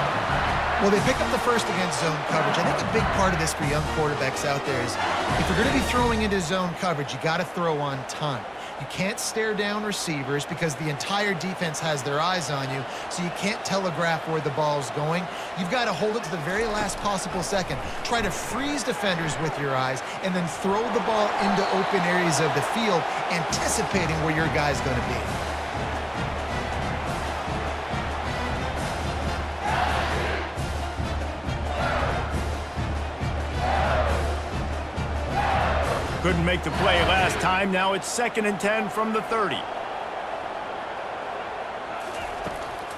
Well, they pick up the first against zone coverage. I think a big part of this for young quarterbacks out there is if you're going to be throwing into zone coverage, you got to throw on time. You can't stare down receivers because the entire defense has their eyes on you, so you can't telegraph where the ball's going. You've got to hold it to the very last possible second. Try to freeze defenders with your eyes and then throw the ball into open areas of the field, anticipating where your guy's going to be. Couldn't make the play last time. Now it's 2nd and 10 from the 30.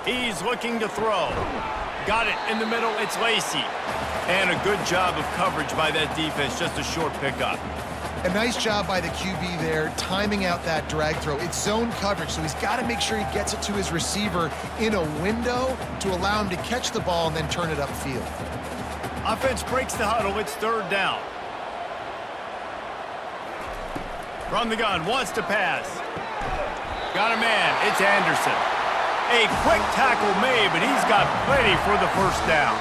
He's looking to throw. Got it in the middle. It's Lacey. And a good job of coverage by that defense. Just a short pickup. A nice job by the QB there, timing out that drag throw. It's zone coverage, so he's got to make sure he gets it to his receiver in a window to allow him to catch the ball and then turn it upfield. Offense breaks the huddle. It's 3rd down. From the gun, wants to pass. Got a man, it's Anderson. A quick tackle made, but he's got plenty for the first down.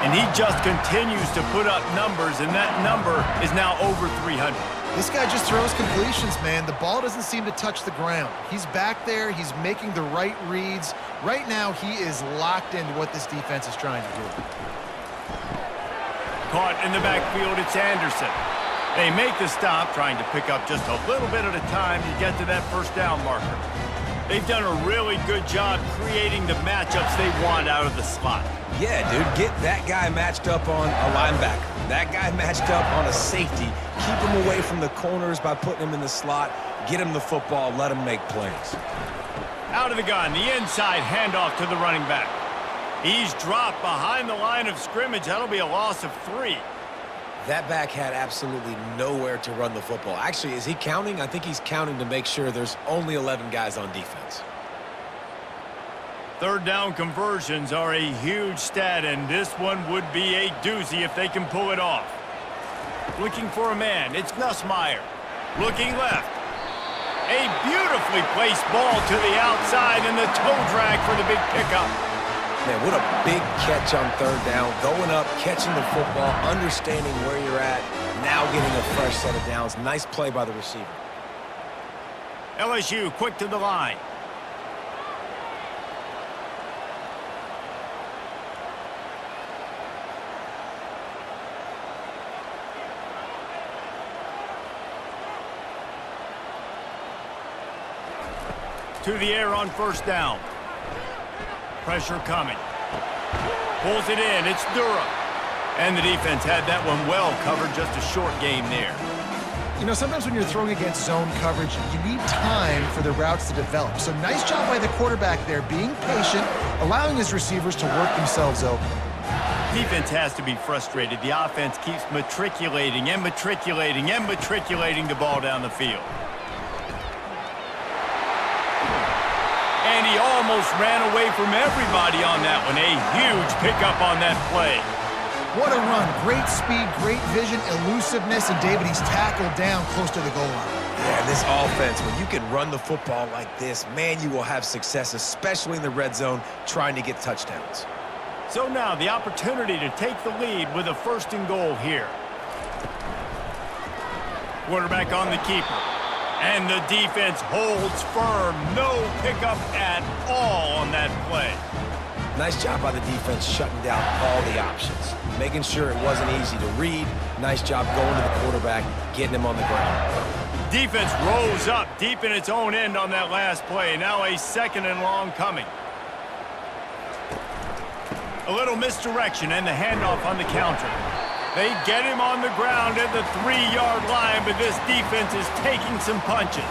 And he just continues to put up numbers, and that number is now over 300. This guy just throws completions, man. The ball doesn't seem to touch the ground. He's back there. He's making the right reads. Right now, he is locked into what this defense is trying to do. Caught in the backfield, it's Anderson. They make the stop, trying to pick up just a little bit at a time to get to that first down marker. They've done a really good job creating the matchups they want out of the slot. Yeah, dude, get that guy matched up on a linebacker. That guy matched up on a safety. Keep him away from the corners by putting him in the slot. Get him the football, let him make plays. Out of the gun, the inside handoff to the running back. He's dropped behind the line of scrimmage. That'll be a loss of 3. That back had absolutely nowhere to run the football. Actually, is he counting? I think he's counting to make sure there's only 11 guys on defense. 3rd down conversions are a huge stat, and this one would be a doozy if they can pull it off. Looking for a man. It's Nussmeier. Looking left. A beautifully placed ball to the outside and the toe drag for the big pickup. Man, what a big catch on third down. Going up, catching the football, understanding where you're at, now getting a fresh set of downs. Nice play by the receiver. LSU quick to the line. To the air on first down. Pressure coming. Pulls it in. It's Durham. And the defense had that one well covered. Just a short game there. You know, sometimes when you're throwing against zone coverage, you need time for the routes to develop. So nice job by the quarterback there, being patient, allowing his receivers to work themselves open. Defense has to be frustrated. The offense keeps matriculating and matriculating and matriculating the ball down the field. And he almost ran away from everybody on that one. A huge pickup on that play. What a run. Great speed, great vision, elusiveness, and David, he's tackled down close to the goal line. Yeah, this offense, when you can run the football like this, man, you will have success, especially in the red zone, trying to get touchdowns. So now the opportunity to take the lead with a 1st and goal here. Quarterback on the keeper. And the defense holds firm. No pickup at all on that play. Nice job by the defense shutting down all the options, making sure it wasn't easy to read. Nice job going to the quarterback, getting him on the ground. Defense rose up deep in its own end on that last play. Now a 2nd and long coming. A little misdirection and the handoff on the counter. They get him on the ground at the 3-yard line, but this defense is taking some punches.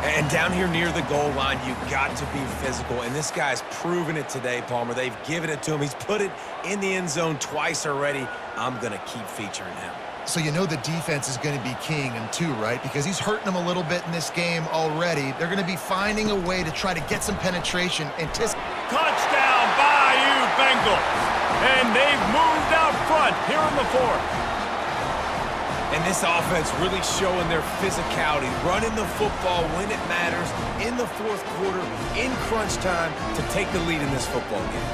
And down here near the goal line, you've got to be physical, and this guy's proven it today, Palmer. They've given it to him. He's put it in the end zone twice already. I'm going to keep featuring him. So you know the defense is going to be keying him too, right? Because he's hurting them a little bit in this game already. They're going to be finding a way to try to get some penetration. Touchdown, Bayou Bengals! And they've moved out front here in the 4th. And this offense really showing their physicality, running the football when it matters, in the 4th quarter, in crunch time, to take the lead in this football game.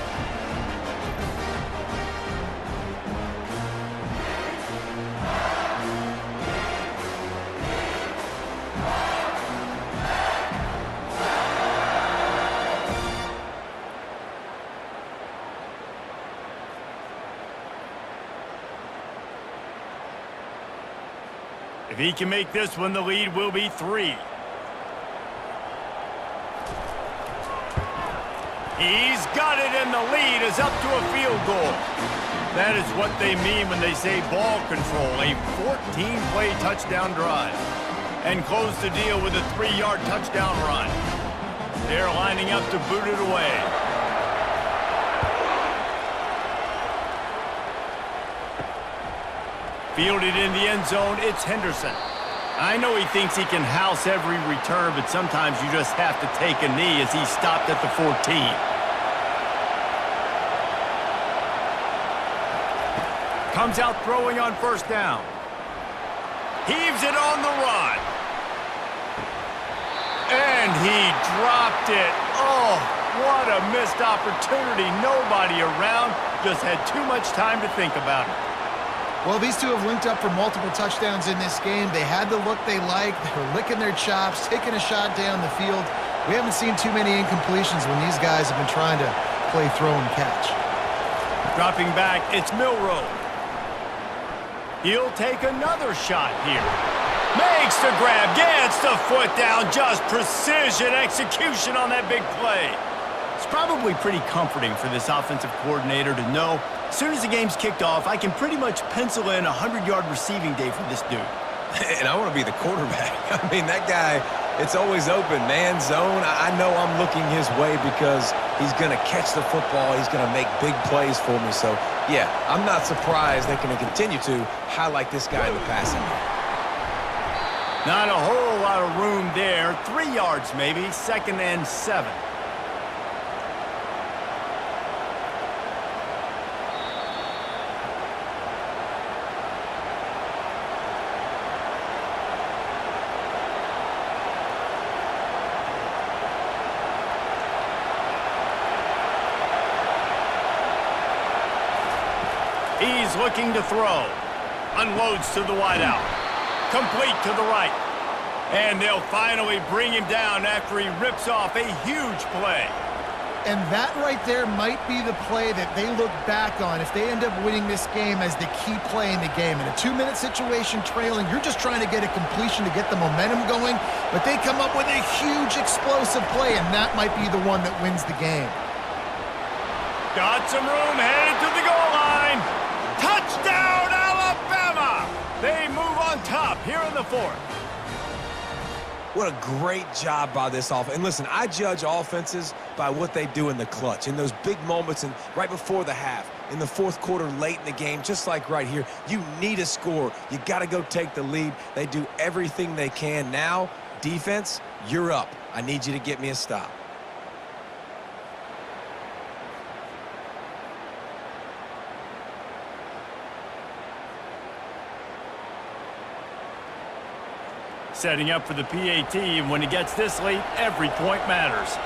If he can make this one, the lead will be 3. He's got it, and the lead is up to a field goal. That is what they mean when they say ball control, a 14-play touchdown drive. And close the deal with a 3-yard touchdown run. They're lining up to boot it away. Fielded in the end zone, it's Henderson. I know he thinks he can house every return, but sometimes you just have to take a knee as he stopped at the 14. Comes out throwing on first down. Heaves it on the run. And he dropped it. Oh, what a missed opportunity. Nobody around. Just had too much time to think about it. Well, these two have linked up for multiple touchdowns in this game. They had the look they liked. They were licking their chops, taking a shot down the field. We haven't seen too many incompletions when these guys have been trying to play throw and catch. Dropping back, it's Milroe. He'll take another shot here. Makes the grab, gets the foot down. Just precision execution on that big play. It's probably pretty comforting for this offensive coordinator to know as soon as the game's kicked off, I can pretty much pencil in a 100-yard receiving day for this dude. And I want to be the quarterback. I mean, that guy, it's always open, man, zone. I know I'm looking his way because he's going to catch the football. He's going to make big plays for me. So, yeah, I'm not surprised they can continue to highlight this guy in the passing game. Not a whole lot of room there. 3 yards maybe, 2nd and 7. He's looking to throw. Unloads to the wideout. Complete to the right. And they'll finally bring him down after he rips off a huge play. And that right there might be the play that they look back on if they end up winning this game as the key play in the game. In a 2-minute situation trailing, you're just trying to get a completion to get the momentum going, but they come up with a huge explosive play, and that might be the one that wins the game. Got some room, headed to the goal line. Touchdown, Alabama! They move on top here in the fourth. What a great job by this offense. And listen, I judge offenses by what they do in the clutch, in those big moments and right before the half, in the fourth quarter, late in the game, just like right here. You need a score. You got to go take the lead. They do everything they can. Now, defense, you're up. I need you to get me a stop. Setting up for the PAT, and when he gets this late, every point matters.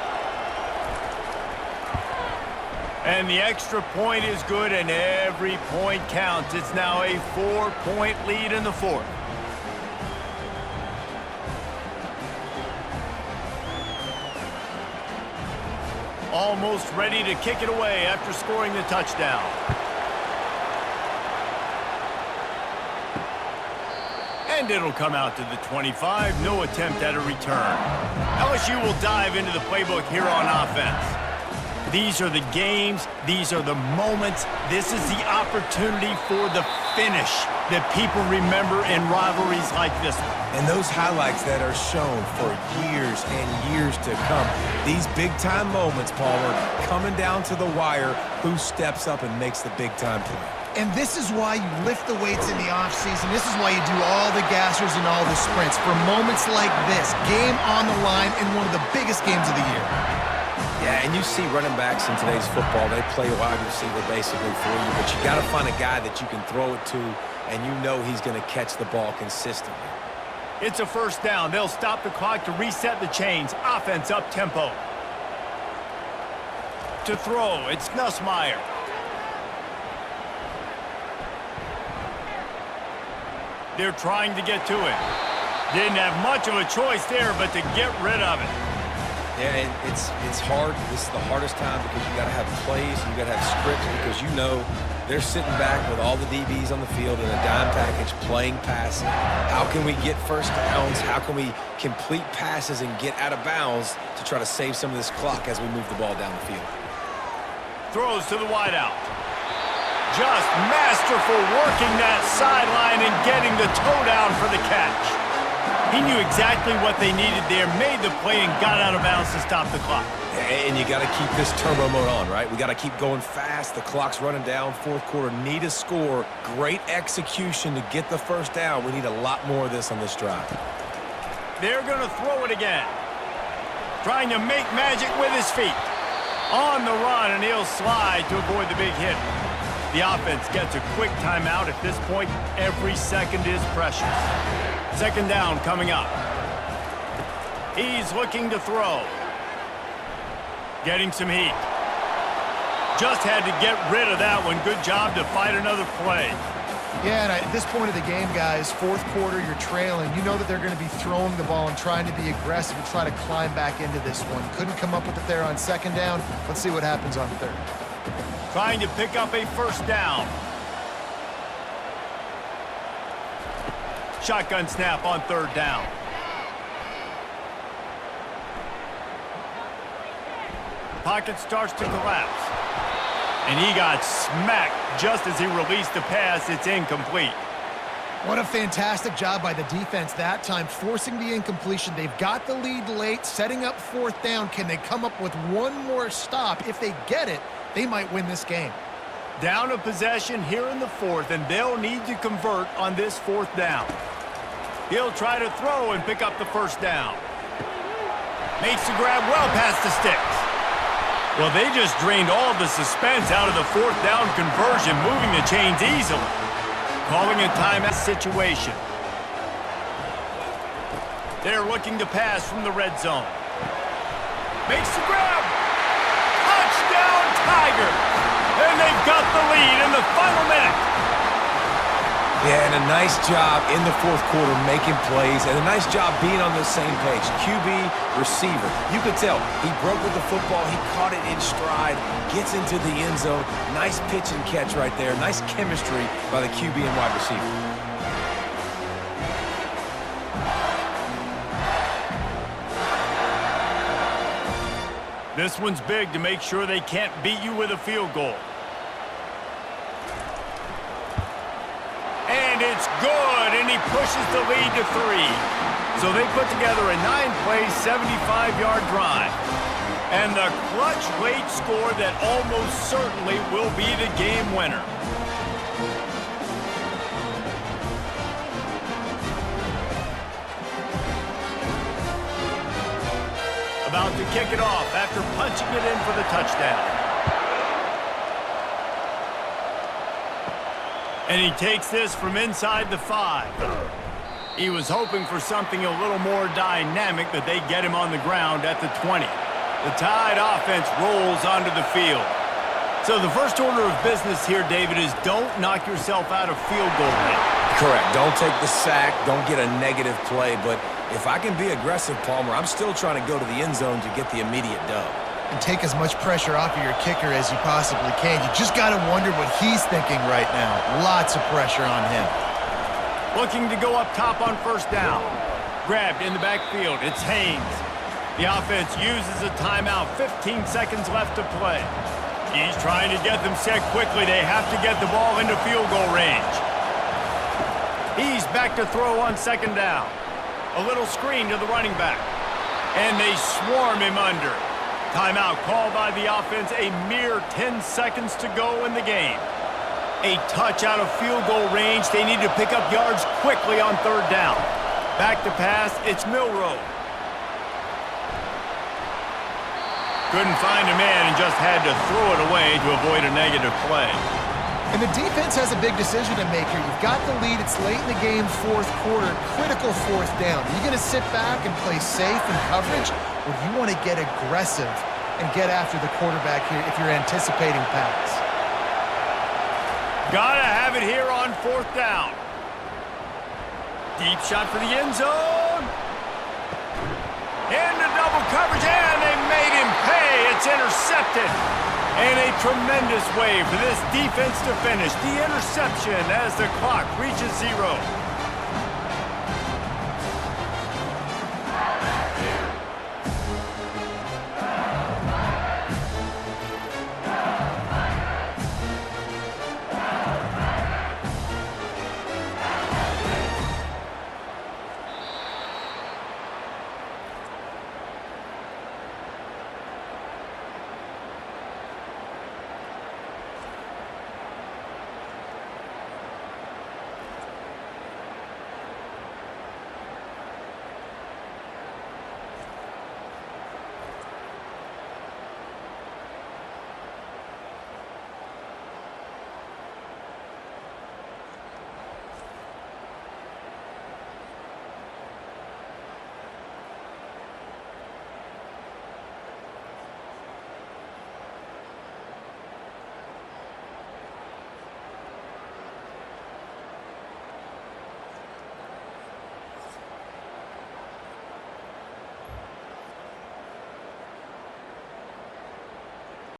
And the extra point is good, and every point counts. It's now a 4-point lead in the fourth. Almost ready to kick it away after scoring the touchdown. And it'll come out to the 25. No attempt at a return. LSU will dive into the playbook here on offense. These are the games. These are the moments. This is the opportunity for the finish that people remember in rivalries like this one. And those highlights that are shown for years and years to come. These big-time moments, Palmer, coming down to the wire. Who steps up and makes the big-time play? And this is why you lift the weights in the offseason. This is why you do all the gassers and all the sprints for moments like this. Game on the line in one of the biggest games of the year. Yeah, and you see running backs in today's football, they play wide receiver basically for you, but you got to find a guy that you can throw it to, and you know he's going to catch the ball consistently. It's a first down. They'll stop the clock to reset the chains. Offense up tempo. To throw, it's Nussmeier. They're trying to get to it. Didn't have much of a choice there, but to get rid of it. Yeah, and it's hard. This is the hardest time because you got to have plays, you got to have scripts because you know they're sitting back with all the DBs on the field in a dime package playing pass. How can we get first downs? How can we complete passes and get out of bounds to try to save some of this clock as we move the ball down the field? Throws to the wideout. Just masterful working that sideline and getting the toe down for the catch. He knew exactly what they needed there, made the play, and got out of bounds to stop the clock. And you got to keep this turbo mode on, right? We got to keep going fast. The clock's running down. Fourth quarter, need a score. Great execution to get the first down. We need a lot more of this on this drive. They're going to throw it again. Trying to make magic with his feet. On the run, and he'll slide to avoid the big hit. The offense gets a quick timeout. At this point, every second is precious. Second down coming up. He's looking to throw. Getting some heat. Just had to get rid of that one. Good job to fight another play. Yeah, and at this point of the game, guys, fourth quarter, you're trailing. You know that they're going to be throwing the ball and trying to be aggressive and try to climb back into this one. Couldn't come up with it there on second down. Let's see what happens on third. Trying to pick up a first down. Shotgun snap on third down. Pocket starts to collapse. And he got smacked just as he released the pass. It's incomplete. What a fantastic job by the defense that time, forcing the incompletion. They've got the lead late, setting up fourth down. Can they come up with one more stop? If they get it, they might win this game. Down a possession here in the fourth, and they'll need to convert on this fourth down. He'll try to throw and pick up the first down. Makes the grab well past the sticks. Well, they just drained all the suspense out of the fourth down conversion, moving the chains easily. Calling a timeout situation. They're looking to pass from the red zone. Makes the grab. Touchdown, Tigers! And they've got the lead in the final minute. Yeah, and a nice job in the fourth quarter making plays, and a nice job being on the same page. QB, receiver. You could tell he broke with the football. He caught it in stride, gets into the end zone. Nice pitch and catch right there. Nice chemistry by the QB and wide receiver. This one's big to make sure they can't beat you with a field goal. And it's good, and he pushes the lead to 3. So they put together a 9-play, 75-yard drive. And the clutch late score that almost certainly will be the game winner. About to kick it off after punching it in for the touchdown. And he takes this from inside the 5. He was hoping for something a little more dynamic, but they get him on the ground at the 20. The Tide offense rolls onto the field. So the first order of business here, David, is don't knock yourself out of field goal range. Correct. Don't take the sack. Don't get a negative play. But if I can be aggressive, Palmer, I'm still trying to go to the end zone to get the immediate dub. And take as much pressure off of your kicker as you possibly can. You just got to wonder what he's thinking right now. Lots of pressure on him. Looking to go up top on first down. Grabbed in the backfield. It's Haynes. The offense uses a timeout. 15 seconds left to play. He's trying to get them set quickly. They have to get the ball into field goal range. He's back to throw on second down. A little screen to the running back. And they swarm him under. Timeout called by the offense. A mere 10 seconds to go in the game. A touch out of field goal range. They need to pick up yards quickly on third down. Back to pass. It's Milroe. Couldn't find a man and just had to throw it away to avoid a negative play. And the defense has a big decision to make here. You've got the lead. It's late in the game, fourth quarter, critical fourth down. Are you going to sit back and play safe in coverage, or do you want to get aggressive and get after the quarterback here if you're anticipating pass? Gotta have it here on fourth down. Deep shot for the end zone. Into double coverage, and they made him pay. It's intercepted. And a tremendous way for this defense to finish the interception as the clock reaches 0.